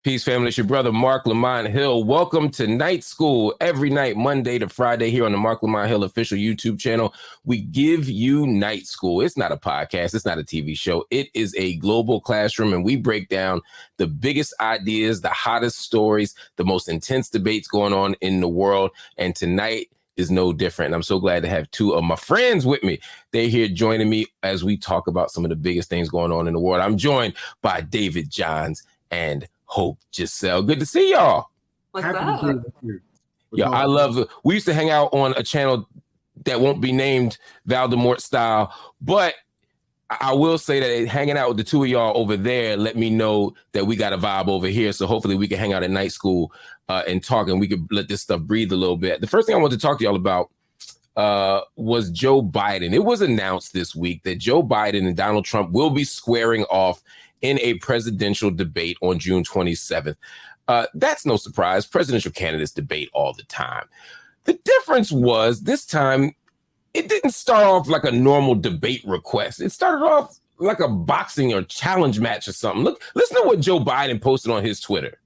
Peace, family. It's your brother, Marc Lamont Hill. Welcome to Night School. Every night, Monday to Friday, here on the Marc Lamont Hill official YouTube channel, we give you Night School. It's not a podcast. It's not a TV show. It is a global classroom, and we break down the biggest ideas, the hottest stories, the most intense debates going on in the world. And tonight is no different. And I'm so glad to have two of my friends with me. They're here joining me as we talk about some of the biggest things going on in the world. I'm joined by David Johns and Hope Giselle. Good to see y'all. What's up? Yeah, I love it. We used to hang out on a channel that won't be named Valdemort style, but I will say that hanging out with the two of y'all over there let me know that we got a vibe over here. So hopefully we can hang out at Night School and talk, and we could let this stuff breathe a little bit. The first thing I want to talk to y'all about was Joe Biden. It was announced this week that Joe Biden and Donald Trump will be squaring off in a presidential debate on June 27th. That's no surprise. Presidential candidates debate all the time. The difference was this time, it didn't start off like a normal debate request. It started off like a boxing or challenge match or something. Look, listen to what Joe Biden posted on his Twitter.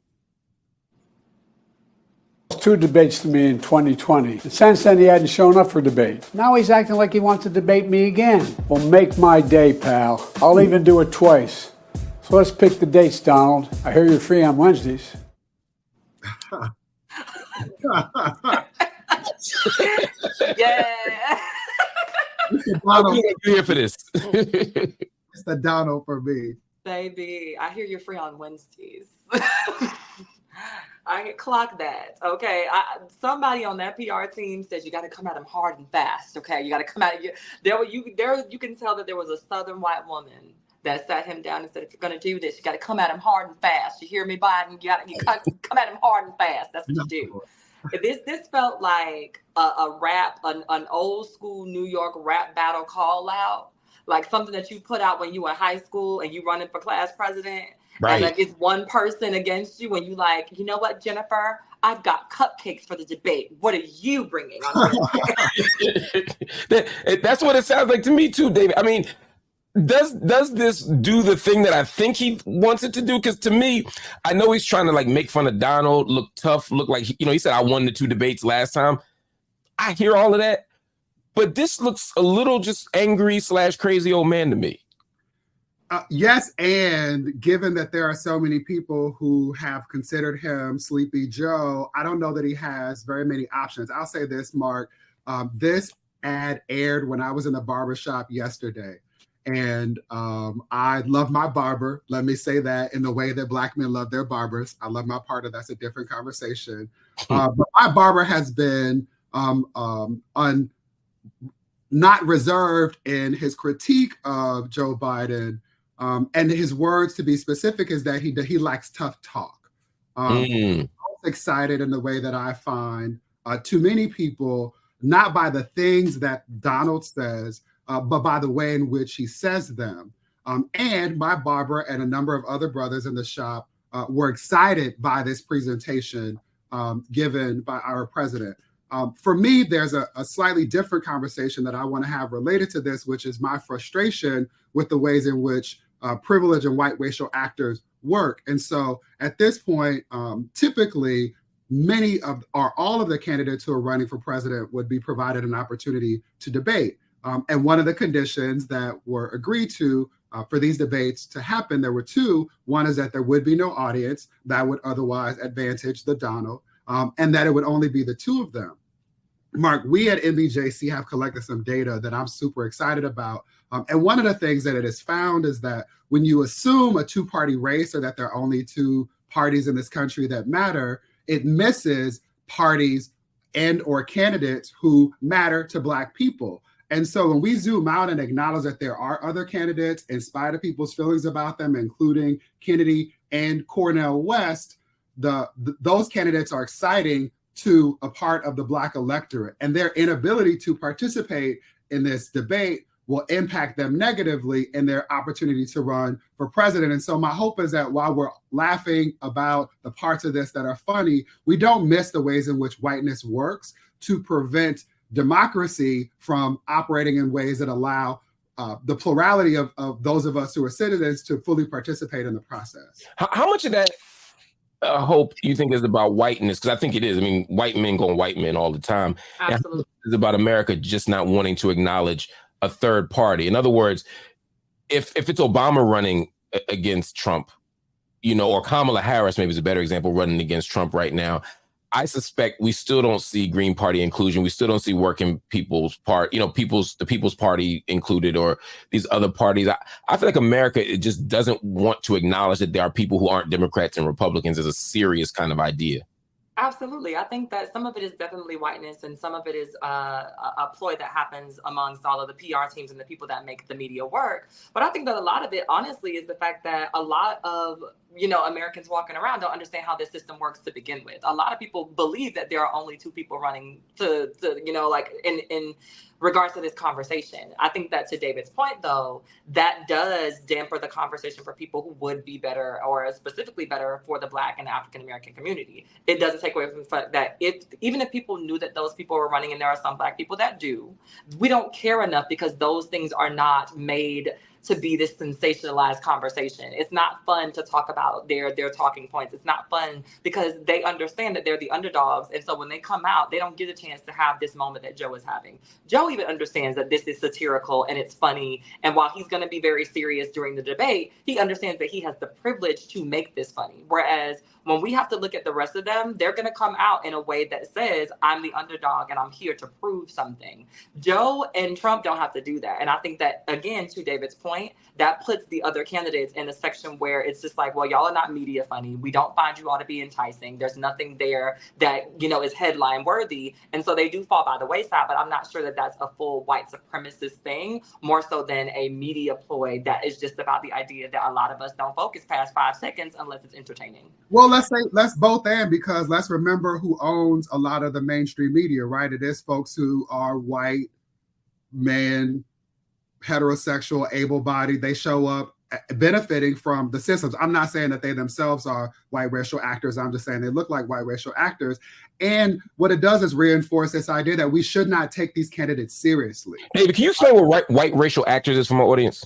Two debates to me in 2020. Since then, he hadn't shown up for debate. Now he's acting like he wants to debate me again. Well, make my day, pal. I'll even do it twice. So let's pick the dates, Donald. I hear you're free on Wednesdays. Yeah. I'm here for this. It's the Donald for me. Baby, I hear you're free on Wednesdays. I can clock that. Okay. Somebody on that PR team says you got to come at him hard and fast. Okay. You got to come at you. You can tell that there was a Southern white woman that sat him down and said, if you're going to do this, you got to come at him hard and fast. You hear me, Biden? You got to come at him hard and fast. That's what you do. This felt like a rap, an old school New York rap battle call out, like something that you put out when you were in high school and you running for class president. Right. And like it's one person against you and you like, you know what, Jennifer? I've got cupcakes for the debate. What are you bringing on? That's what it sounds like to me too, David. I mean, does this do the thing that I think he wants it to do? Because to me, I know he's trying to like make fun of Donald, look tough, look like, he said I won the two debates last time. I hear all of that, but this looks a little just angry / crazy old man to me. Yes, and given that there are so many people who have considered him Sleepy Joe, I don't know that he has very many options. I'll say this, Mark. This ad aired when I was in the barbershop yesterday. And I love my barber. Let me say that in the way that Black men love their barbers. I love my partner. That's a different conversation. But my barber has been not reserved in his critique of Joe Biden. And his words, to be specific, is that he likes tough talk. I'm excited in the way that I find too many people, not by the things that Donald says, but by the way in which he says them. And my barber and a number of other brothers in the shop were excited by this presentation given by our president. For me, there's a slightly different conversation that I want to have related to this, which is my frustration with the ways in which privilege and white racial actors work. And so at this point, typically, all of the candidates who are running for president would be provided an opportunity to debate. And one of the conditions that were agreed to for these debates to happen, there were two. One is that there would be no audience that would otherwise advantage the Donald, and that it would only be the two of them. Mark, we at MBJC have collected some data that I'm super excited about. And one of the things that it has found is that when you assume a two-party race or that there are only two parties in this country that matter, it misses parties and or candidates who matter to Black people. And so when we zoom out and acknowledge that there are other candidates, in spite of people's feelings about them, including Kennedy and Cornel West, those candidates are exciting to a part of the Black electorate. And their inability to participate in this debate will impact them negatively in their opportunity to run for president. And so my hope is that while we're laughing about the parts of this that are funny, we don't miss the ways in which whiteness works to prevent democracy from operating in ways that allow the plurality of those of us who are citizens to fully participate in the process. How much of that hope you think is about whiteness? Because I think it is. I mean, white men going white men all the time. Absolutely. It's about America just not wanting to acknowledge a third party. In other words, if it's Obama running against Trump, or Kamala Harris maybe is a better example running against Trump right now, I suspect we still don't see Green Party inclusion. We still don't see working people's part, the People's Party included, or these other parties. I feel like America, it just doesn't want to acknowledge that there are people who aren't Democrats and Republicans as a serious kind of idea. Absolutely. I think that some of it is definitely whiteness, and some of it is a ploy that happens amongst all of the PR teams and the people that make the media work. But I think that a lot of it, honestly, is the fact that a lot of Americans walking around don't understand how this system works to begin with. A lot of people believe that there are only two people running to like in regards to this conversation. I think that, to David's point, though, that does damper the conversation for people who would be better, or specifically better for the Black and African American community. It doesn't take away from the fact that even if people knew that those people were running, and there are some Black people that do, we don't care enough because those things are not made to be this sensationalized conversation. It's not fun to talk about their talking points. It's not fun because they understand that they're the underdogs. And so when they come out, they don't get a chance to have this moment that Joe is having. Joe even understands that this is satirical and it's funny. And while he's going to be very serious during the debate, he understands that he has the privilege to make this funny. Whereas when we have to look at the rest of them, they're going to come out in a way that says, I'm the underdog and I'm here to prove something. Joe and Trump don't have to do that. And I think that, again, to David's point, that puts the other candidates in a section where it's just like, well, y'all are not media funny. We don't find you all to be enticing. There's nothing there that, is headline worthy. And so they do fall by the wayside, but I'm not sure that that's a full white supremacist thing, more so than a media ploy that is just about the idea that a lot of us don't focus past 5 seconds unless it's entertaining. Well, let's both end, because let's remember who owns a lot of the mainstream media, right? It is folks who are white men, heterosexual, able-bodied. They show up benefiting from the systems. I'm not saying that they themselves are white racial actors. I'm just saying they look like white racial actors. And what it does is reinforce this idea that we should not take these candidates seriously. David, can you explain what white racial actors is for my audience?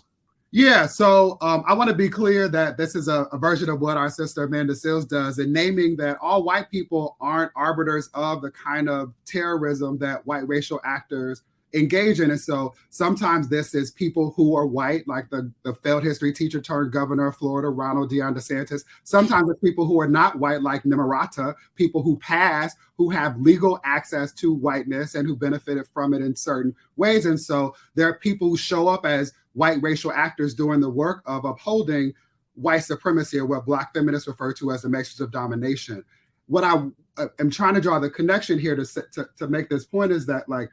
Yeah, so I want to be clear that this is a version of what our sister Amanda Seales does in naming that all white people aren't arbiters of the kind of terrorism that white racial actors engage in. And so sometimes this is people who are white, like the failed history teacher turned governor of Florida, Ronald DeSantis. Sometimes it's people who are not white, like Nimarata, people who pass, who have legal access to whiteness and who benefited from it in certain ways. And so there are people who show up as white racial actors doing the work of upholding white supremacy, or what Black feminists refer to as the matrix of domination. What I am trying to draw the connection here to make this point is that, like,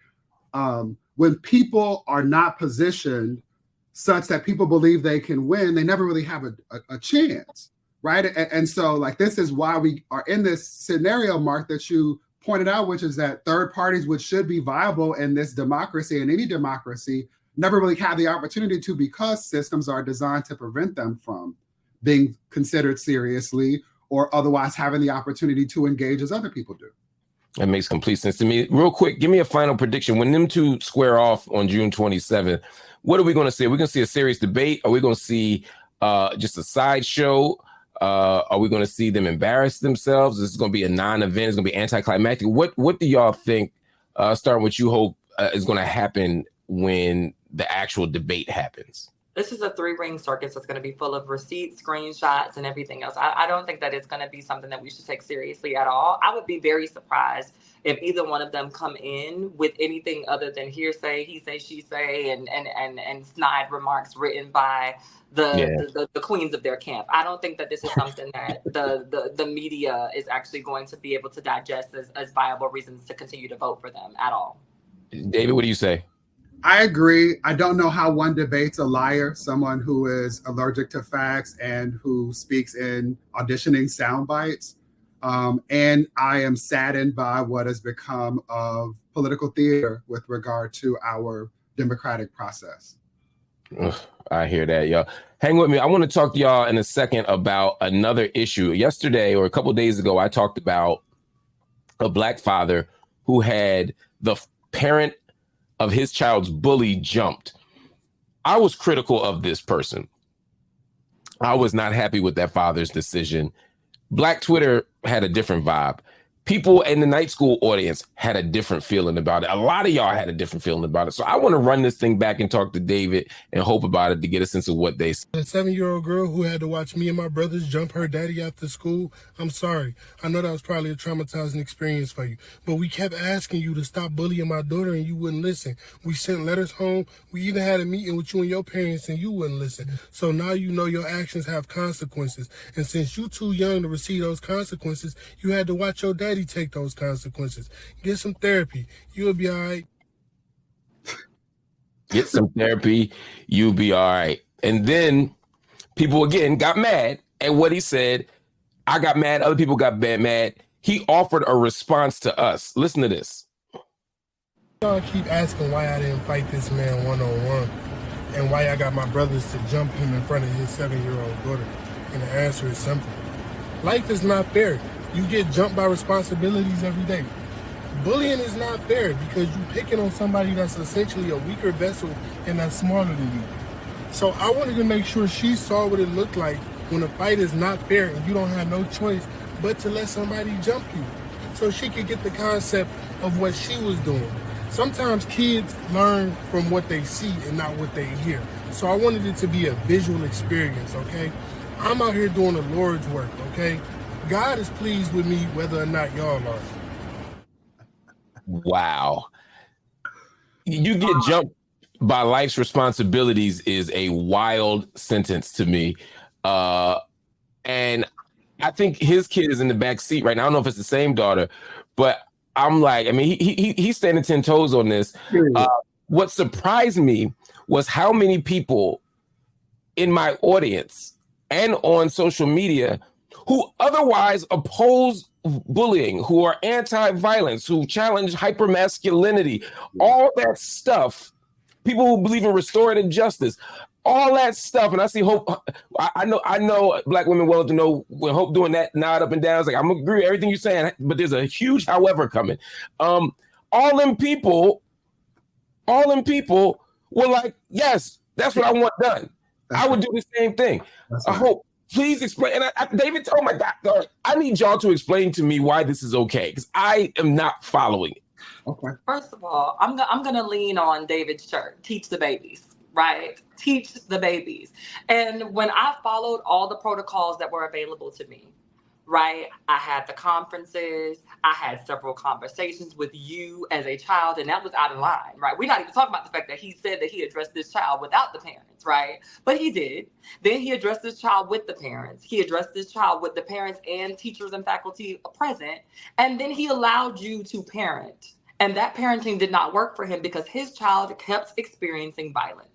when people are not positioned such that people believe they can win, they never really have a chance, right? And so, like, this is why we are in this scenario, Mark, that you pointed out, which is that third parties, which should be viable in this democracy, in any democracy, never really have the opportunity to, because systems are designed to prevent them from being considered seriously or otherwise having the opportunity to engage as other people do. That makes complete sense to me. Real quick, give me a final prediction. When them two square off on June 27th, what are we going to see? Are we going to see a serious debate? Are we going to see just a sideshow? Are we going to see them embarrass themselves? This is going to be a non-event. It's going to be anticlimactic. What do y'all think, starting with you, Hope, is going to happen when the actual debate happens? This is a 3-ring circus that's going to be full of receipts, screenshots, and everything else. I don't think that it's going to be something that we should take seriously at all. I would be very surprised if either one of them come in with anything other than hearsay, he say, she say, and snide remarks written by the queens of their camp. I don't think that this is something that the media is actually going to be able to digest as viable reasons to continue to vote for them at all. David, what do you say? I agree. I don't know how one debates a liar, someone who is allergic to facts and who speaks in auditioning sound bites. And I am saddened by what has become of political theater with regard to our democratic process. Ugh, I hear that, y'all. Hang with me. I want to talk to y'all in a second about another issue. Yesterday, or a couple of days ago, I talked about a Black father who had the parent of his child's bully jumped. I was critical of this person. I was not happy with that father's decision. Black Twitter had a different vibe. People in the night school audience had a different feeling about it. A lot of y'all had a different feeling about it. So I want to run this thing back and talk to David and Hope about it to get a sense of what they say. A 7-year-old girl who had to watch me and my brothers jump her daddy after school, I'm sorry. I know that was probably a traumatizing experience for you, but we kept asking you to stop bullying my daughter and you wouldn't listen. We sent letters home. We even had a meeting with you and your parents and you wouldn't listen. So now you know your actions have consequences. And since you too young to receive those consequences, you had to watch your daddy take those consequences. Get some therapy. You'll be all right. Get some therapy. You'll be all right. And then people again got mad at what he said. I got mad. Other people got mad. He offered a response to us. Listen to this. Y'all keep asking why I didn't fight this man one-on-one and why I got my brothers to jump him in front of his 7-year-old daughter. And the answer is simple. Life is not fair. You get jumped by responsibilities every day. Bullying is not fair because you're picking on somebody that's essentially a weaker vessel and that's smaller than you. So I wanted to make sure she saw what it looked like when a fight is not fair and you don't have no choice but to let somebody jump you, so she could get the concept of what she was doing. Sometimes kids learn from what they see and not what they hear. So I wanted it to be a visual experience, okay? I'm out here doing the Lord's work, okay? God is pleased with me whether or not y'all are. Wow. You get jumped by life's responsibilities is a wild sentence to me. And I think his kid is in the back seat right now. I don't know if it's the same daughter, but I'm like, I mean, he's standing 10 toes on this. What surprised me was how many people in my audience and on social media who otherwise oppose bullying, who are anti-violence, who challenge hypermasculinity, all that stuff, people who believe in restorative justice, all that stuff. And I see Hope. I know Black women well to know when Hope doing that nod up and down. It's like, I'm agree with everything you're saying, but there's a huge however coming. All them people were like, yes, that's what I want done. I would do the same thing. I hope. Please explain. And David, oh my God, I need y'all to explain to me why this is okay, because I am not following it. Okay. First of all, I'm gonna lean on David's shirt. Teach the babies, right? Teach the babies. And when I followed all the protocols that were available to me, right? I had the conferences. I had several conversations with you as a child, and that was out of line, right? We're not even talking about the fact that he said that he addressed this child without the parents, right? But he did. Then he addressed this child with the parents. He addressed this child with the parents and teachers and faculty present. And then he allowed you to parent. And that parenting did not work for him because his child kept experiencing violence.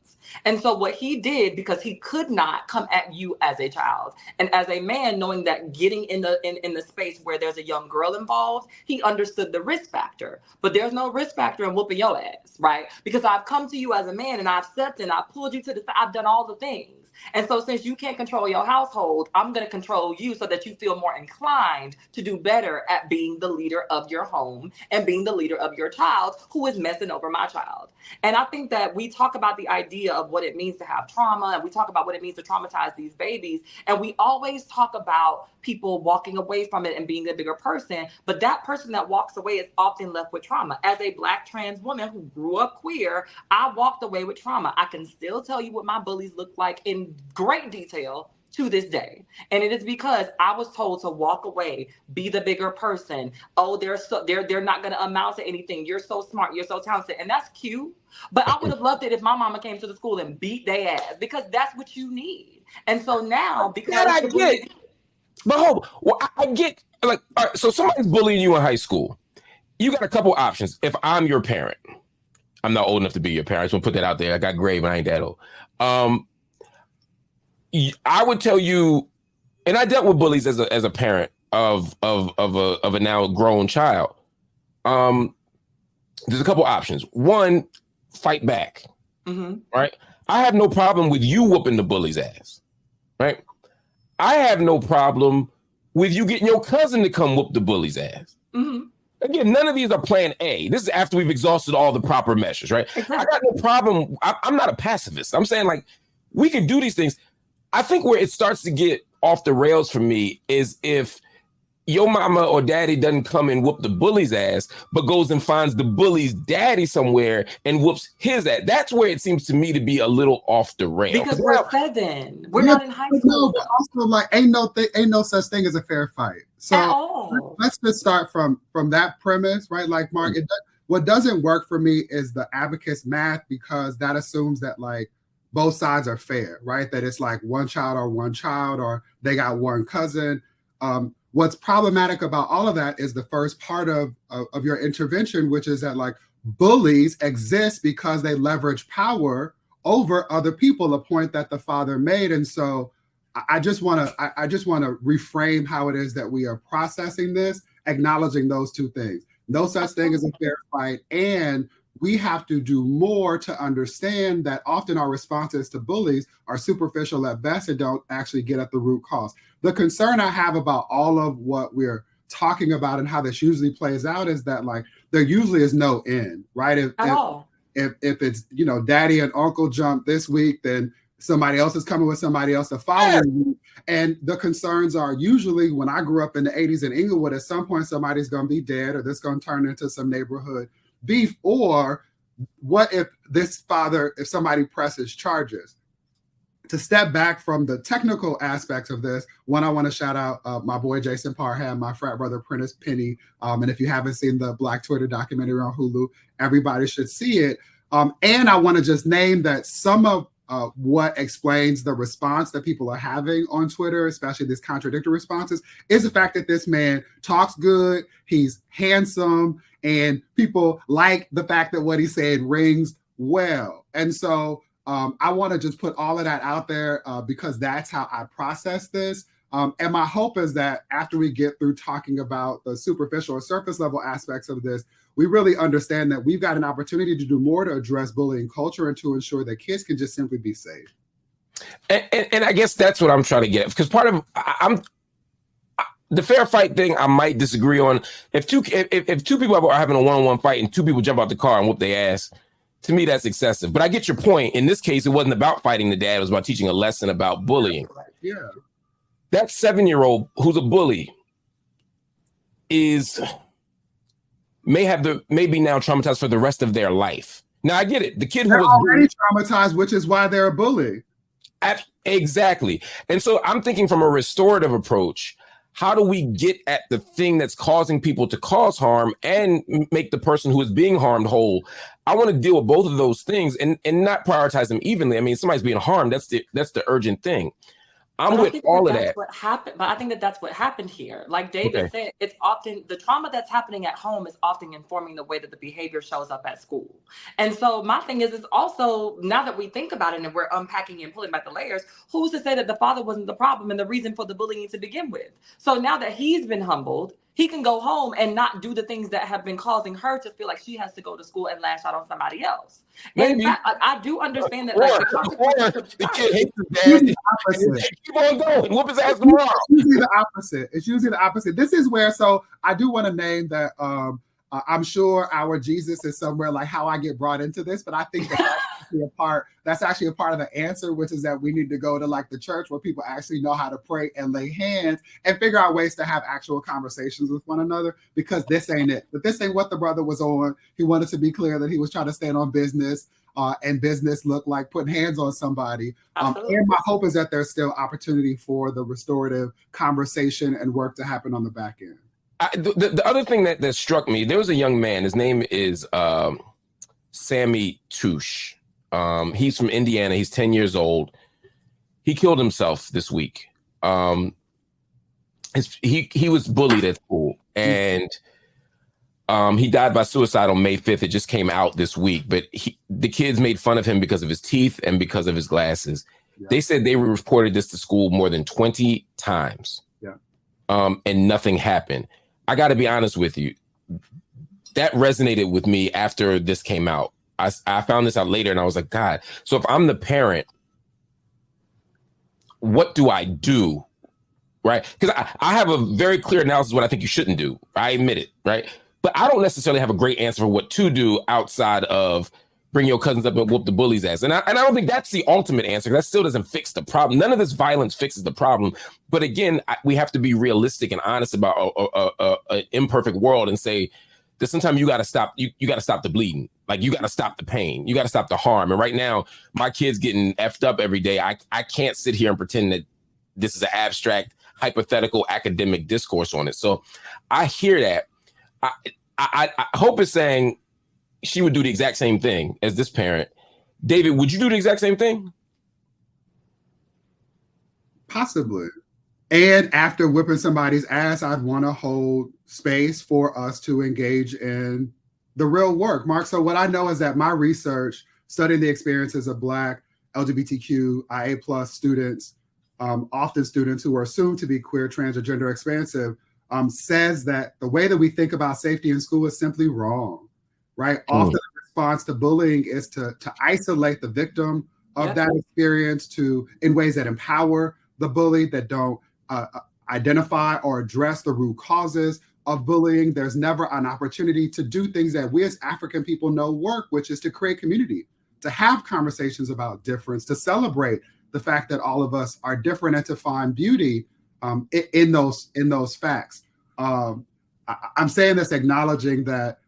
And so what he did, because he could not come at you as a child and as a man, knowing that getting in the space where there's a young girl involved, he understood the risk factor. But there's no risk factor in whooping your ass, right? Because I've come to you as a man and I've stepped in, I've pulled you to the side, I've done all the things. And so since you can't control your household, I'm going to control you so that you feel more inclined to do better at being the leader of your home and being the leader of your child who is messing over my child. And I think that we talk about the idea of what it means to have trauma, and we talk about what it means to traumatize these babies. And we always talk about people walking away from it and being a bigger person. But that person that walks away is often left with trauma. As a Black trans woman who grew up queer, I walked away with trauma. I can still tell you what my bullies look like in great detail to this day. And it is because I was told to walk away, be the bigger person. Oh, they're not going to amount to anything. You're so smart. You're so talented. And that's cute. But I would have loved it if my mama came to the school and beat their ass, because that's what you need. And so now, because that I get. But hold, well, I get, like, all right, so somebody's bullying you in high school. You got a couple options. If I'm your parent, I'm not old enough to be your parent. I just want to put that out there. I got gray, but I ain't that old. I would tell you, and I dealt with bullies as a parent of a now grown child. There's a couple options. One, fight back. Mm-hmm. Right? I have no problem with you whooping the bully's ass. Right? I have no problem with you getting your cousin to come whoop the bully's ass. Mm-hmm. Again, none of these are plan A. This is after we've exhausted all the proper measures, right? Exactly. I got no problem. I'm not a pacifist. I'm saying, like, we can do these things. I think where it starts to get off the rails for me is if your mama or daddy doesn't come and whoop the bully's ass, but goes and finds the bully's daddy somewhere and whoops his ass. That's where it seems to me to be a little off the rail. Because we're 7. We're not in high school. No, but also like ain't no such thing as a fair fight. So at all. let's just start from that premise, right? Like Mark, what doesn't work for me is the abacus math, because that assumes that like both sides are fair, right? That it's like one child, or they got one cousin. What's problematic about all of that is the first part of your intervention, which is that like bullies exist because they leverage power over other people, a point that the father made. And so I just want to reframe how it is that we are processing this, acknowledging those two things. No such thing as a fair fight. And we have to do more to understand that often our responses to bullies are superficial at best and don't actually get at the root cause. The concern I have about all of what we're talking about and how this usually plays out is that like there usually is no end, right? If it's, you know, daddy and uncle jump this week, then somebody else is coming with somebody else the following week. And the concerns are usually, when I grew up in the 80s in Inglewood, at some point somebody's going to be dead, or this going to turn into some neighborhood beef. Or what if if somebody presses charges? To step back from the technical aspects of this, one, I want to shout out my boy Jason Parham, my frat brother Prentice Penny. And if you haven't seen the Black Twitter documentary on Hulu, everybody should see it. And I want to just name that some of what explains the response that people are having on Twitter, especially these contradictory responses, is the fact that this man talks good, he's handsome, and people like the fact that what he said rings well. And so I want to just put all of that out there because that's how I process this. And my hope is that after we get through talking about the superficial or surface level aspects of this, we really understand that we've got an opportunity to do more to address bullying culture and to ensure that kids can just simply be safe. And I guess that's what I'm trying to get at, because part of the fair fight thing I might disagree on. If two people are having a one-on-one fight and two people jump out the car and whoop their ass, to me that's excessive. But I get your point. In this case, it wasn't about fighting the dad; it was about teaching a lesson about bullying. Yeah, that 7-year-old who's a bully may be now traumatized for the rest of their life. Now I get it. The kid who was already traumatized, which is why they're a bully. Exactly. And so I'm thinking from a restorative approach. How do we get at the thing that's causing people to cause harm and make the person who is being harmed whole? I want to deal with both of those things and not prioritize them evenly. I mean, somebody's being harmed. That's the urgent thing. I'm with all of that. What happened, but I think that's what happened here. Like David said, it's often the trauma that's happening at home is often informing the way that the behavior shows up at school. And so my thing is also, now that we think about it and we're unpacking and pulling back the layers, who's to say that the father wasn't the problem and the reason for the bullying to begin with? So now that he's been humbled, he can go home and not do the things that have been causing her to feel like she has to go to school and lash out on somebody else. Maybe. In fact, I do understand that. The kid hates his dad. Keep on going. Whoop his ass tomorrow. It's usually the opposite. This is where, so I do want to name that I'm sure our Jesus is somewhere like how I get brought into this, but I think that's actually a part of the answer, which is that we need to go to like the church where people actually know how to pray and lay hands and figure out ways to have actual conversations with one another, because this ain't it. But this ain't what the brother was on. He wanted to be clear that he was trying to stand on business, and business looked like putting hands on somebody. And my hope is that there's still opportunity for the restorative conversation and work to happen on the back end. The other thing that struck me, there was a young man, his name is Sammy Touche. He's from Indiana. He's 10 years old. He killed himself this week. He was bullied at school, and he died by suicide on May 5th. It just came out this week, but the kids made fun of him because of his teeth and because of his glasses. Yeah. They said they reported this to school more than 20 times. Yeah. And nothing happened. I got to be honest with you. That resonated with me after this came out. I found this out later and I was like, God, so if I'm the parent, what do I do? Right? Because I have a very clear analysis of what I think you shouldn't do. I admit it. Right? But I don't necessarily have a great answer for what to do outside of bring your cousins up and whoop the bully's ass. And I don't think that's the ultimate answer. That still doesn't fix the problem. None of this violence fixes the problem. But again, we have to be realistic and honest about an imperfect world and say that sometimes you got to stop. You got to stop the bleeding. Like, you got to stop the pain. You got to stop the harm. And right now, my kid's getting effed up every day. I can't sit here and pretend that this is an abstract, hypothetical, academic discourse on it. So I hear that. I Hope is saying she would do the exact same thing as this parent. David, would you do the exact same thing? Possibly. And after whipping somebody's ass, I'd want to hold space for us to engage in the real work, Mark. So what I know is that my research studying the experiences of Black LGBTQIA+ students, often students who are assumed to be queer, trans, or gender expansive, says that the way that we think about safety in school is simply wrong, right? Often the response to bullying is to isolate the victim of that experience in ways that empower the bully, that don't identify or address the root causes of bullying. There's never an opportunity to do things that we as African people know work, which is to create community, to have conversations about difference, to celebrate the fact that all of us are different, and to find beauty in those facts. I'm saying this acknowledging that,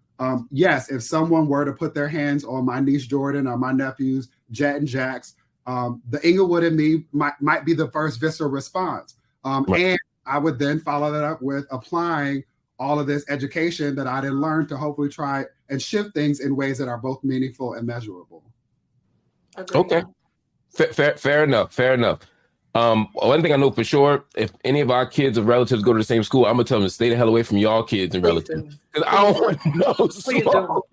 yes, if someone were to put their hands on my niece Jordan or my nephews Jet and Jax, the Inglewood in me might be the first visceral response. And I would then follow that up with applying all of this education that I didn't learn to hopefully try and shift things in ways that are both meaningful and measurable. Agreed. Okay. Fair enough. One thing I know for sure, if any of our kids or relatives go to the same school, I'm gonna tell them to stay the hell away from y'all kids and relatives. Because I don't want no smoke.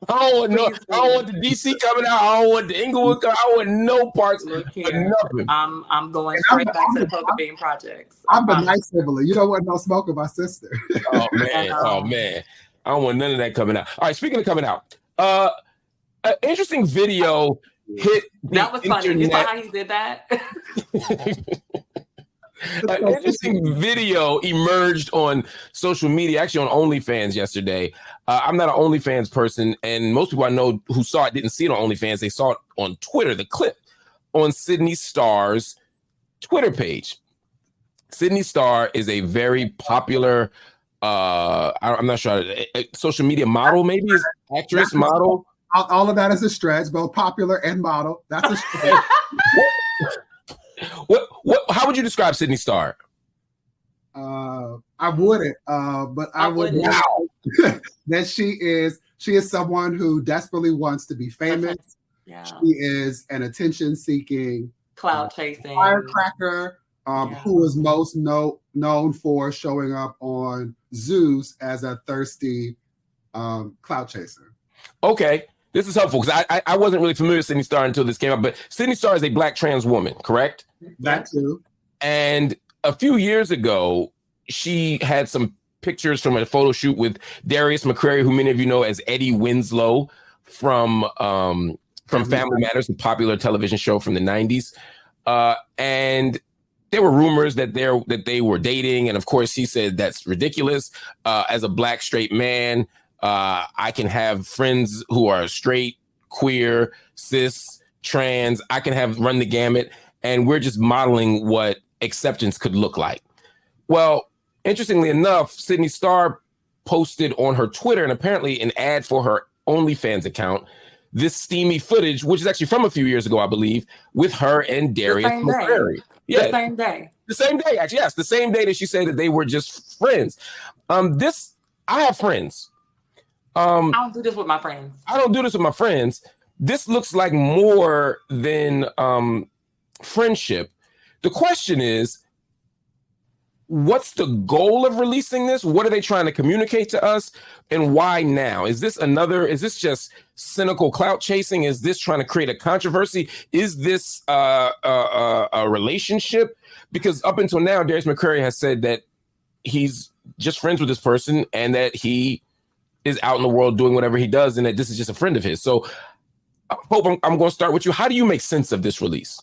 I don't want the DC coming out. I don't want the Inglewood coming out. I don't want no parts of nothing. I'm going straight back to the Coca Bean projects. I'm the nice sibling. You don't want no smoke with my sister. Oh man. I don't want none of that coming out. All right, speaking of coming out, an interesting video hit that was funny. You saw how he did that? An interesting video emerged on social media, actually on OnlyFans yesterday. I'm not an OnlyFans person, and most people I know who saw it didn't see it on OnlyFans. They saw it on Twitter, the clip on Sydney Starr's Twitter page. Sydney Starr is a very popular, I'm not sure, social media model, maybe, is actress, model. All of that is a stretch, both popular and model. That's a stretch. How would you describe Sydney Starr? I wouldn't, but I would know that she is someone who desperately wants to be famous. Yeah. She is an attention-seeking, cloud chasing firecracker who is most known for showing up on Zeus as a thirsty cloud chaser. Okay. This is helpful because I wasn't really familiar with Sydney Starr until this came up, but Sydney Starr is a Black trans woman, correct? That too. And a few years ago, she had some pictures from a photo shoot with Darius McCrary, who many of you know as Eddie Winslow from Family Matters, the popular television show from the 90s. And there were rumors that they were dating. And of course, he said that's ridiculous. As a Black straight man, I can have friends who are straight, queer, cis, trans. I can run the gamut. And we're just modeling what acceptance could look like. Well, interestingly enough, Sydney Starr posted on her Twitter, and apparently an ad for her OnlyFans account, this steamy footage, which is actually from a few years ago, I believe, with her and Darius McCrary. The same day. The same day, actually. Yes, the same day that she said that they were just friends. I have friends. I don't do this with my friends. I don't do this with my friends. This looks like more than friendship. The question is, what's the goal of releasing this? What are they trying to communicate to us? And why now? Is this just cynical clout chasing? Is this trying to create a controversy? Is this a relationship? Because up until now, Darius McCrary has said that he's just friends with this person and that he is out in the world doing whatever he does and that this is just a friend of his. So I hope I'm going to start with you. How do you make sense of this release?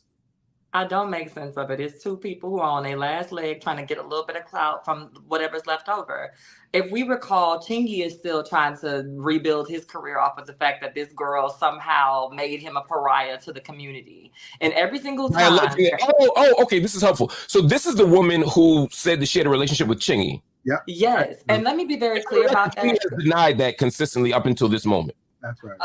I don't make sense of it. It's two people who are on their last leg trying to get a little bit of clout from whatever's left over. If we recall, Chingy is still trying to rebuild his career off of the fact that this girl somehow made him a pariah to the community. And every single time. Okay, this is helpful. So this is the woman who said that she had a relationship with Chingy. Yeah. Yes. And let me be very clear about that. She has denied that consistently up until this moment. That's right.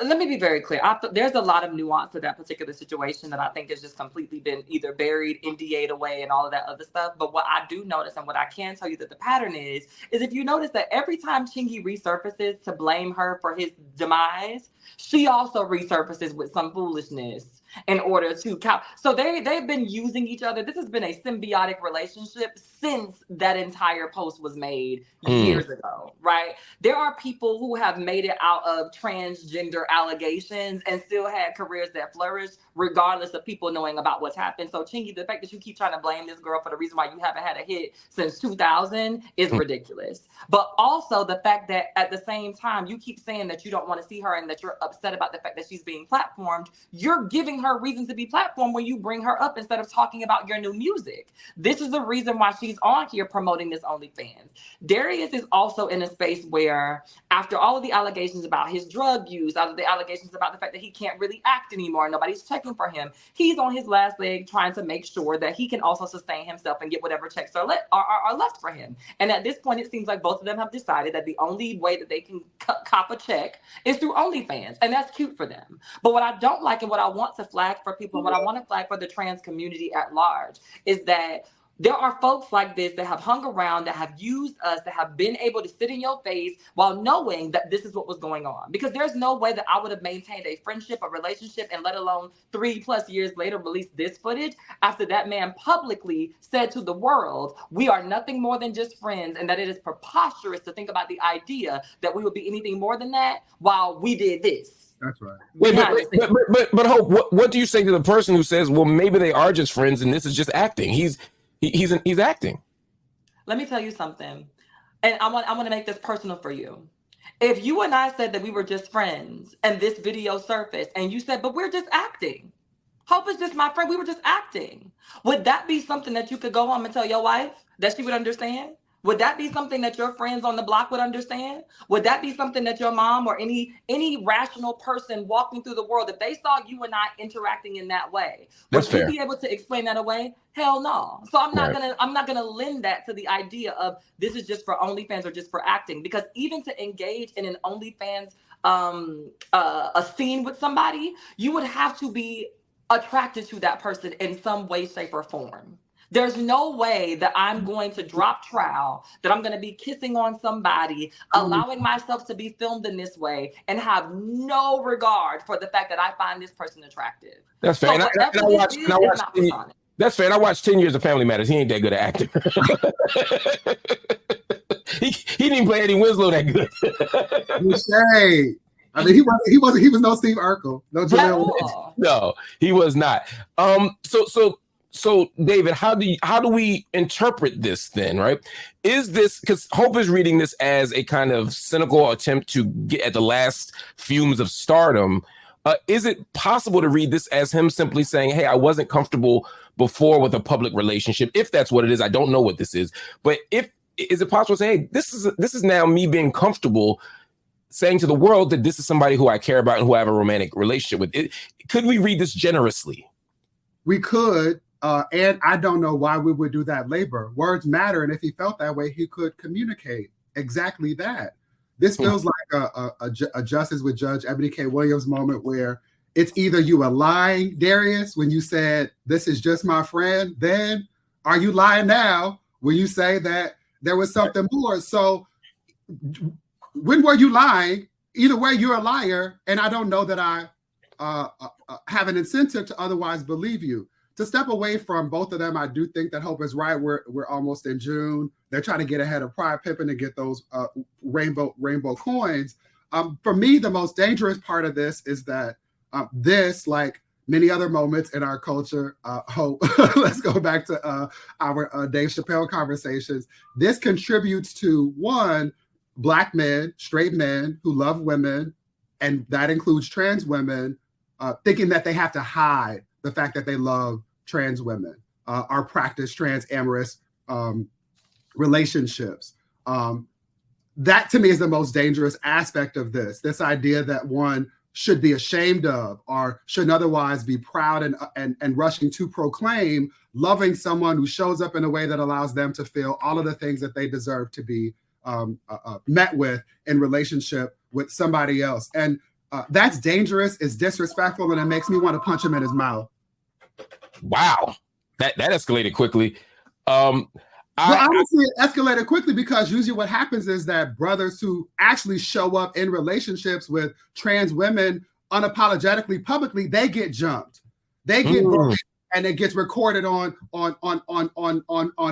Let me be very clear. There's a lot of nuance to that particular situation that I think has just completely been either buried, NDA'd away, and all of that other stuff. But what I do notice, and what I can tell you that the pattern is if you notice that every time Chingy resurfaces to blame her for his demise, she also resurfaces with some foolishness in order to count. So they've been using each other. This has been a symbiotic relationship since that entire post was made years ago, right? There are people who have made it out of transgender allegations and still had careers that flourish regardless of people knowing about what's happened. So Chingy, the fact that you keep trying to blame this girl for the reason why you haven't had a hit since 2000 is ridiculous. But also the fact that at the same time, you keep saying that you don't want to see her and that you're upset about the fact that she's being platformed. You're giving her reason to be platformed when you bring her up instead of talking about your new music. This is the reason why she's on here promoting this OnlyFans. Darius is also in a space where after all of the allegations about his drug use, out of the allegations about the fact that he can't really act anymore, nobody's checking for him, he's on his last leg trying to make sure that he can also sustain himself and get whatever checks are left for him. And at this point, it seems like both of them have decided that the only way that they can cop a check is through OnlyFans. And that's cute for them. But what I don't like and what I want to flag for people, and what I want to flag for the trans community at large, is that there are folks like this that have hung around, that have used us, that have been able to sit in your face while knowing that this is what was going on. Because there's no way that I would have maintained a friendship, a relationship, and let alone 3+ years later release this footage after that man publicly said to the world, we are nothing more than just friends, and that it is preposterous to think about the idea that we would be anything more than that while we did this. That's right. Wait, but Hope, what do you say to the person who says, well, maybe they are just friends and this is just acting? He's acting. Let me tell you something. And I want to make this personal for you. If you and I said that we were just friends and this video surfaced and you said, but we're just acting. Hope is just my friend. We were just acting. Would that be something that you could go home and tell your wife that she would understand? Would that be something that your friends on the block would understand? Would that be something that your mom or any rational person walking through the world, if they saw you and I interacting in that way, would you be able to explain that away? Hell no. So I'm not gonna lend that to the idea of this is just for OnlyFans or just for acting, because even to engage in an OnlyFans a scene with somebody, you would have to be attracted to that person in some way, shape, or form. There's no way that I'm going to drop trowel, that I'm going to be kissing on somebody, allowing myself to be filmed in this way, and have no regard for the fact that I find this person attractive. That's fair. That's fair. And I watched 10 years of Family Matters. He ain't that good at acting. he didn't even play Eddie Winslow that good. I mean, he was no Steve Urkel. No, he was not. So David, how do we interpret this then, right? Is this, because Hope is reading this as a kind of cynical attempt to get at the last fumes of stardom. Is it possible to read this as him simply saying, hey, I wasn't comfortable before with a public relationship? If that's what it is, I don't know what this is. But is it possible to say, hey, this is now me being comfortable saying to the world that this is somebody who I care about and who I have a romantic relationship with? Could we read this generously? We could. And I don't know why we would do that labor. Words matter. And if he felt that way, he could communicate exactly that. This feels like a Justice with Judge Ebony K. Williams moment where it's either you are lying, Darius, when you said, this is just my friend, then are you lying now when you say that there was something more? So when were you lying? Either way, you're a liar. And I don't know that I have an incentive to otherwise believe you. To step away from both of them, I do think that Hope is right. We're almost in June. They're trying to get ahead of Pride Pippin and get those rainbow coins. For me, the most dangerous part of this is that this, like many other moments in our culture, Hope, let's go back to our Dave Chappelle conversations. This contributes to, one, Black men, straight men who love women, and that includes trans women, thinking that they have to hide the fact that they love trans women or practice trans amorous relationships. That to me is the most dangerous aspect of this idea that one should be ashamed of or shouldn't otherwise be proud and rushing to proclaim loving someone who shows up in a way that allows them to feel all of the things that they deserve to be met with in relationship with somebody else. And that's dangerous, it's disrespectful, and it makes me want to punch him in his mouth. Wow, that escalated quickly. Honestly, it escalated quickly because usually what happens is that brothers who actually show up in relationships with trans women unapologetically, publicly, they get jumped. They get bullied, and it gets recorded on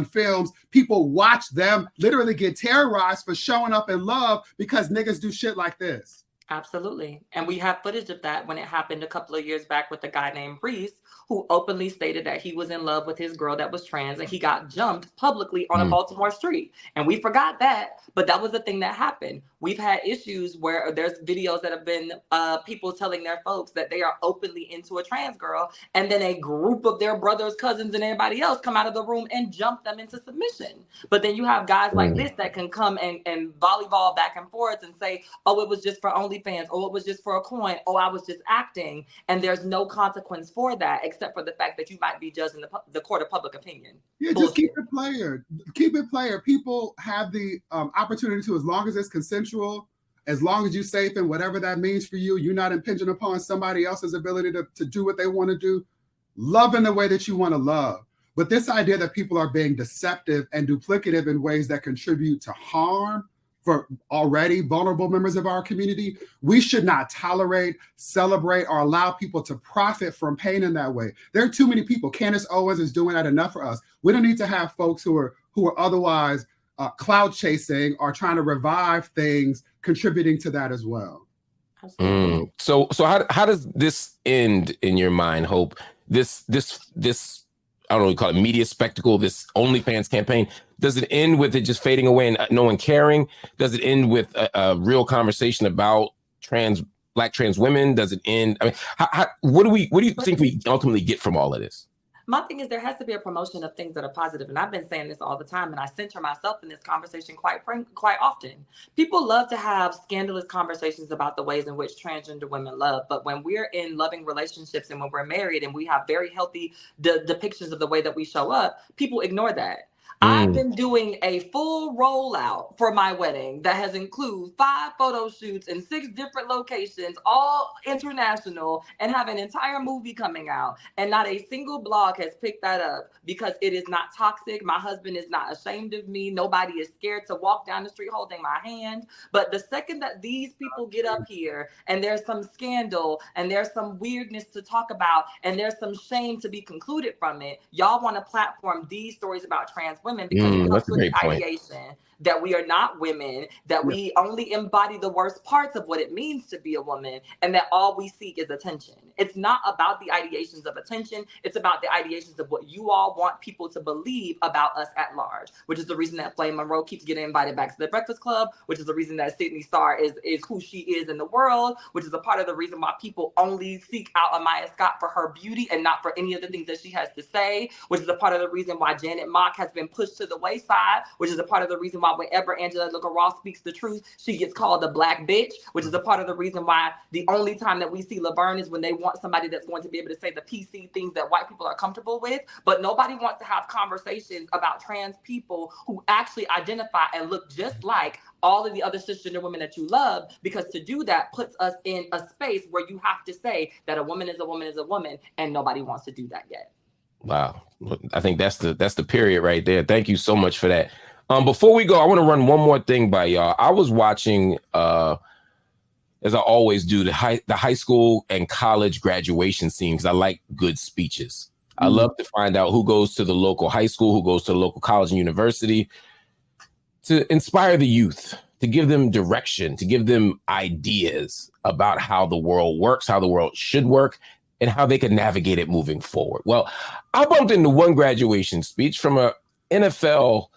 films. People watch them literally get terrorized for showing up in love because niggas do shit like this. Absolutely. And we have footage of that when it happened a couple of years back with a guy named Reese, who openly stated that he was in love with his girl that was trans, and he got jumped publicly on a Baltimore street. And we forgot that, but that was the thing that happened. We've had issues where there's videos that have been people telling their folks that they are openly into a trans girl, and then a group of their brothers, cousins, and everybody else come out of the room and jump them into submission. But then you have guys like this that can come and volleyball back and forth and say, oh, it was just for OnlyFans, oh, it was just for a coin, oh, I was just acting. And there's no consequence for that, except for the fact that you might be judged in the court of public opinion. Yeah, just keep it player. Keep it player. People have the opportunity to, as long as it's consensual, as long as you're safe and whatever that means for you, you're not impinging upon somebody else's ability to do what they want to do. Love in the way that you want to love. But this idea that people are being deceptive and duplicative in ways that contribute to harm for already vulnerable members of our community, we should not tolerate, celebrate, or allow people to profit from pain in that way. There are too many people. Candace Owens is doing that enough for us. We don't need to have folks who are otherwise cloud chasing or trying to revive things contributing to that as well. So how does this end in your mind, Hope? This I don't know what you call it, media spectacle, this OnlyFans campaign, does it end with it just fading away and no one caring? Does it end with a real conversation about Black trans women? Does it end? I mean, what do you think we ultimately get from all of this? My thing is there has to be a promotion of things that are positive. And I've been saying this all the time, and I center myself in this conversation quite often. People love to have scandalous conversations about the ways in which transgender women love. But when we're in loving relationships and when we're married and we have very healthy depictions of the way that we show up, people ignore that. I've been doing a full rollout for my wedding that has included 5 photo shoots in 6 different locations, all international, and have an entire movie coming out. And not a single blog has picked that up because it is not toxic. My husband is not ashamed of me. Nobody is scared to walk down the street holding my hand. But the second that these people get up here and there's some scandal and there's some weirdness to talk about and there's some shame to be concluded from it, y'all want to platform these stories about trans women because it comes with the ideation that we are not women, that we only embody the worst parts of what it means to be a woman, and that all we seek is attention. It's not about the ideations of attention. It's about the ideations of what you all want people to believe about us at large, which is the reason that Flame Monroe keeps getting invited back to the Breakfast Club, which is the reason that Sydney Starr is who she is in the world, which is a part of the reason why people only seek out Amaya Scott for her beauty and not for any of the things that she has to say, which is a part of the reason why Janet Mock has been pushed to the wayside, which is a part of the reason why whenever Angela Ross speaks the truth, she gets called a black bitch, which is a part of the reason why the only time that we see Laverne is when they want somebody that's going to be able to say the PC things that white people are comfortable with. But nobody wants to have conversations about trans people who actually identify and look just like all of the other cisgender women that you love, because to do that puts us in a space where you have to say that a woman is a woman is a woman, and nobody wants to do that yet. Wow. I think that's the period right there. Thank you so much for that. Before we go, I want to run one more thing by y'all. I was watching, as I always do, the high school and college graduation scene because I like good speeches. I love to find out who goes to the local high school, who goes to the local college and university, to inspire the youth, to give them direction, to give them ideas about how the world works, how the world should work, and how they can navigate it moving forward. Well, I bumped into one graduation speech from an NFL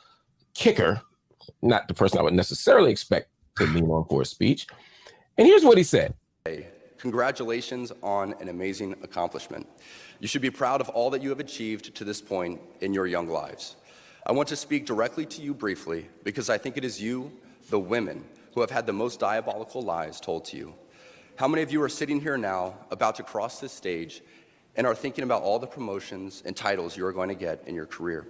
kicker, not the person I would necessarily expect to lean on for a speech. And here's what he said. congratulations on an amazing accomplishment. You should be proud of all that you have achieved to this point in your young lives. I want to speak directly to you briefly because I think it is you, the women, who have had the most diabolical lies told to you. How many of you are sitting here now, about to cross this stage, and are thinking about all the promotions and titles you are going to get in your career?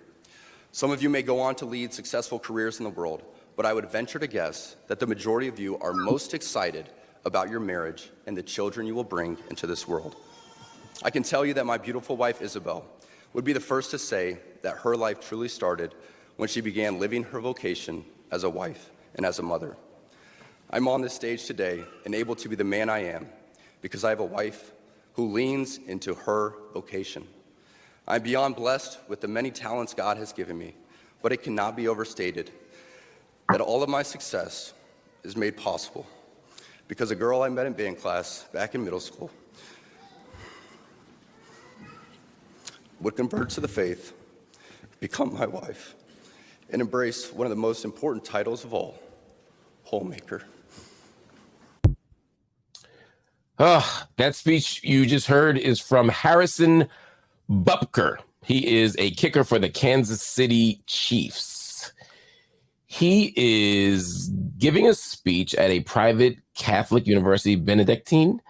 Some of you may go on to lead successful careers in the world, but I would venture to guess that the majority of you are most excited about your marriage and the children you will bring into this world. I can tell you that my beautiful wife, Isabel, would be the first to say that her life truly started when she began living her vocation as a wife and as a mother. I'm on this stage today and able to be the man I am because I have a wife who leans into her vocation. I'm beyond blessed with the many talents God has given me, but it cannot be overstated that all of my success is made possible because a girl I met in band class back in middle school would convert to the faith, become my wife, and embrace one of the most important titles of all, Homemaker. That speech you just heard is from Harrison Butker. He is a kicker for the Kansas City Chiefs. He is giving a speech at a private Catholic university, Benedictine.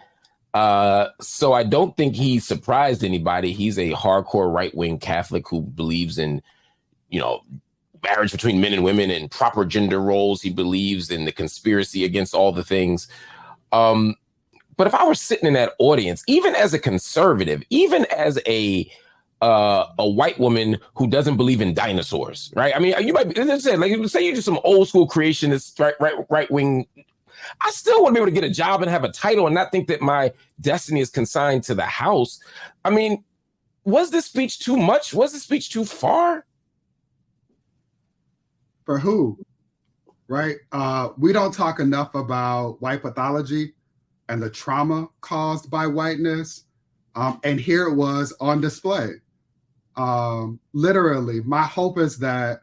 So I don't think he surprised anybody. He's a hardcore right-wing Catholic who believes in, marriage between men and women and proper gender roles. He believes in the conspiracy against all the things. But if I were sitting in that audience, even as a conservative, even as a white woman who doesn't believe in dinosaurs, right? I mean, you might be, as I said, like say you're just some old school creationist, right wing. I still want to be able to get a job and have a title and not think that my destiny is consigned to the house. I mean, was this speech too much? Was this speech too far? For who? Right? We don't talk enough about white pathology and the trauma caused by whiteness. And here it was on display. Literally, my hope is that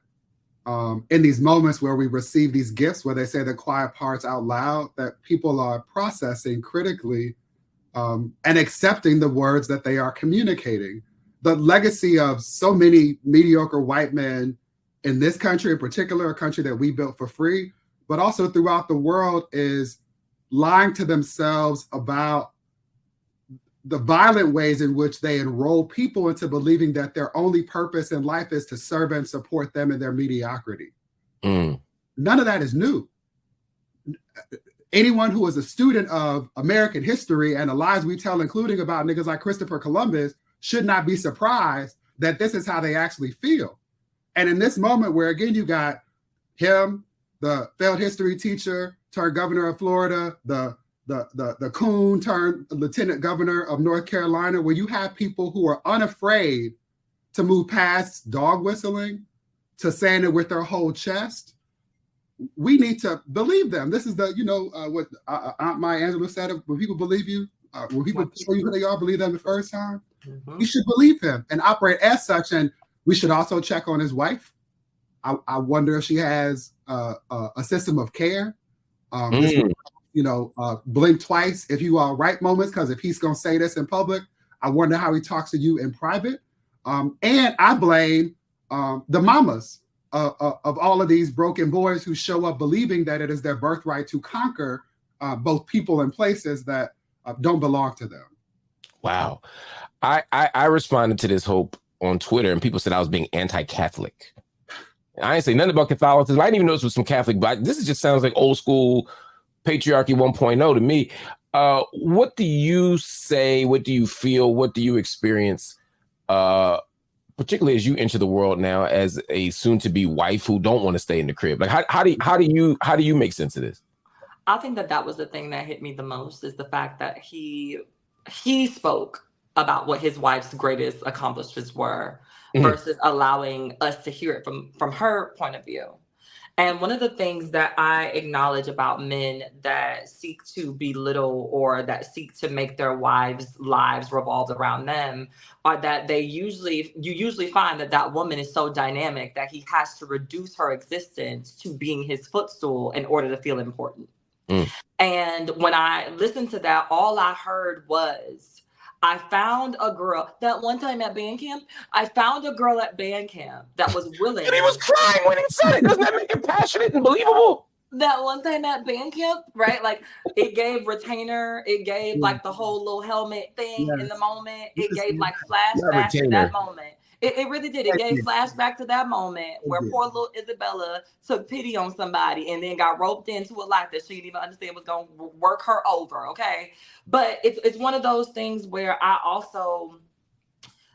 in these moments where we receive these gifts, where they say the quiet parts out loud, that people are processing critically and accepting the words that they are communicating. The legacy of so many mediocre white men in this country in particular, a country that we built for free, but also throughout the world, is lying to themselves about the violent ways in which they enroll people into believing that their only purpose in life is to serve and support them in their mediocrity. None of that is new. Anyone who is a student of American history and the lies we tell, including about niggas like Christopher Columbus, should not be surprised that this is how they actually feel. And in this moment where, again, you got him, the failed history teacher turned governor of Florida, the coon turned lieutenant governor of North Carolina, where you have people who are unafraid to move past dog whistling to saying it with their whole chest. We need to believe them. This is the, what Aunt Maya Angelou said, when people believe you, when people tell you who they are, believe them the first time. You should believe him and operate as such. And we should also check on his wife. I wonder if she has a system of care. Blink twice if you are right moments, because if he's going to say this in public, I wonder how he talks to you in private. And I blame the mamas of all of these broken boys who show up believing that it is their birthright to conquer both people and places that don't belong to them. Wow. I responded to this hope on Twitter, and people said I was being anti-Catholic. I didn't say nothing about Catholicism. I didn't even know this was some Catholic, but this just sounds like old school patriarchy 1.0 to me. What do you say? What do you feel? What do you experience? Particularly as you enter the world now as a soon-to-be wife who don't want to stay in the crib. Like, how do you make sense of this? I think that was the thing that hit me the most, is the fact that he spoke about what his wife's greatest accomplishments were versus allowing us to hear it from her point of view. And one of the things that I acknowledge about men that seek to belittle or that seek to make their wives' lives revolve around them are that you usually find that woman is so dynamic that he has to reduce her existence to being his footstool in order to feel important. And when I listened to that, all I heard was, I found a girl that one time at band camp. I found a girl at band camp that was willing. And he was crying when he said it. Doesn't that make it passionate and believable? That one time at band camp, right? Like it gave retainer, it gave like the whole little helmet thing in the moment. It gave like flashback to that moment. It really did. It gave flashback to that moment where poor little Isabella took pity on somebody and then got roped into a life that she didn't even understand was going to work her over. Okay. But it's one of those things where I also,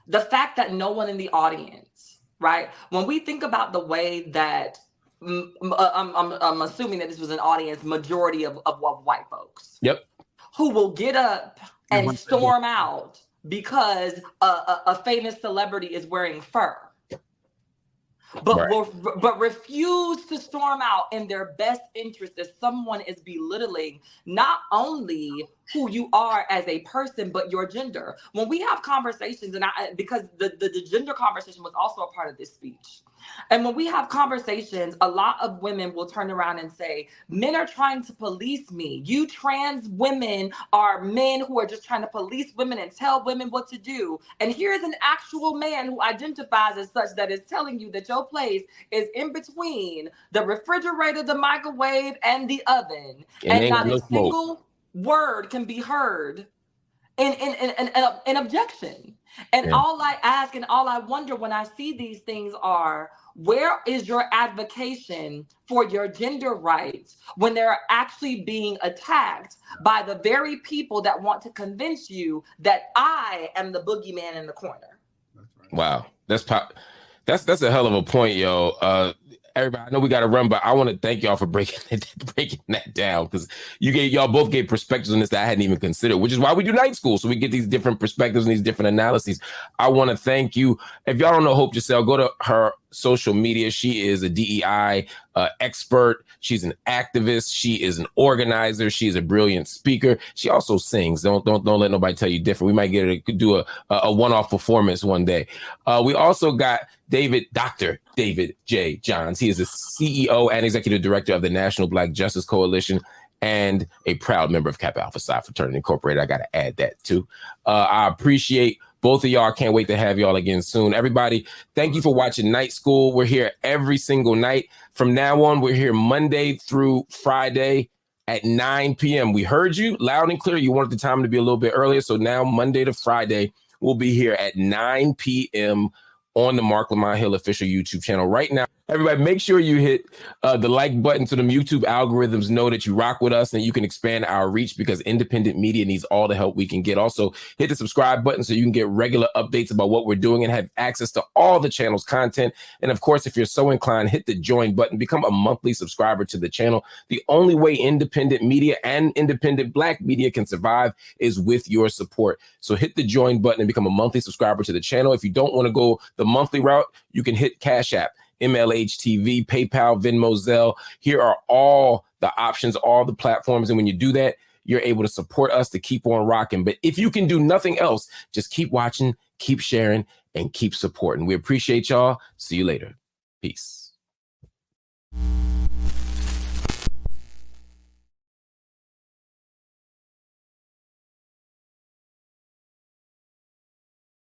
the fact that no one in the audience, right? When we think about the way that I'm assuming that this was an audience, majority of white folks. Yep. Who will get up and storm out because a famous celebrity is wearing fur. But refuse to storm out in their best interest if someone is belittling not only who you are as a person, but your gender. When we have conversations, and because the gender conversation was also a part of this speech. And when we have conversations, a lot of women will turn around and say, men are trying to police me. You trans women are men who are just trying to police women and tell women what to do. And here's an actual man who identifies as such that is telling you that your place is in between the refrigerator, the microwave, and the oven. And not a single word can be heard in objection. And all I ask and all I wonder when I see these things are, where is your advocacy for your gender rights when they're actually being attacked by the very people that want to convince you that I am the boogeyman in the corner? Wow, that's a hell of a point, yo. Everybody, I know we got to run, but I want to thank y'all for breaking that down, because y'all both gave perspectives on this that I hadn't even considered, which is why we do night school, so we get these different perspectives and these different analyses. I want to thank you. If y'all don't know Hope Giselle, go to her social media. She is a DEI expert. She's an activist. She is an organizer. She is a brilliant speaker. She also sings. Don't let nobody tell you different. We might get her to do a one-off performance one day. We also got Dr. David J. Johns. He is the CEO and executive director of the National Black Justice Coalition and a proud member of Kappa Alpha Psi Fraternity Incorporated. I got to add that too. I appreciate both of y'all. Can't wait to have y'all again soon. Everybody, thank you for watching Night School. We're here every single night. From now on, we're here Monday through Friday at 9 p.m. We heard you loud and clear. You wanted the time to be a little bit earlier. So now Monday to Friday, we'll be here at 9 p.m. on the Marc Lamont Hill official YouTube channel. Right now, everybody, make sure you hit the like button so the YouTube algorithms know that you rock with us and you can expand our reach, because independent media needs all the help we can get. Also, hit the subscribe button so you can get regular updates about what we're doing and have access to all the channel's content. And of course, if you're so inclined, hit the join button, become a monthly subscriber to the channel. The only way independent media and independent Black media can survive is with your support. So hit the join button and become a monthly subscriber to the channel. If you don't want to go the monthly route, you can hit Cash App, MLHTV, PayPal, Venmo, Zelle. Here are all the options, all the platforms. And when you do that, you're able to support us to keep on rocking. But if you can do nothing else, just keep watching, keep sharing, and keep supporting. We appreciate y'all. See you later. Peace.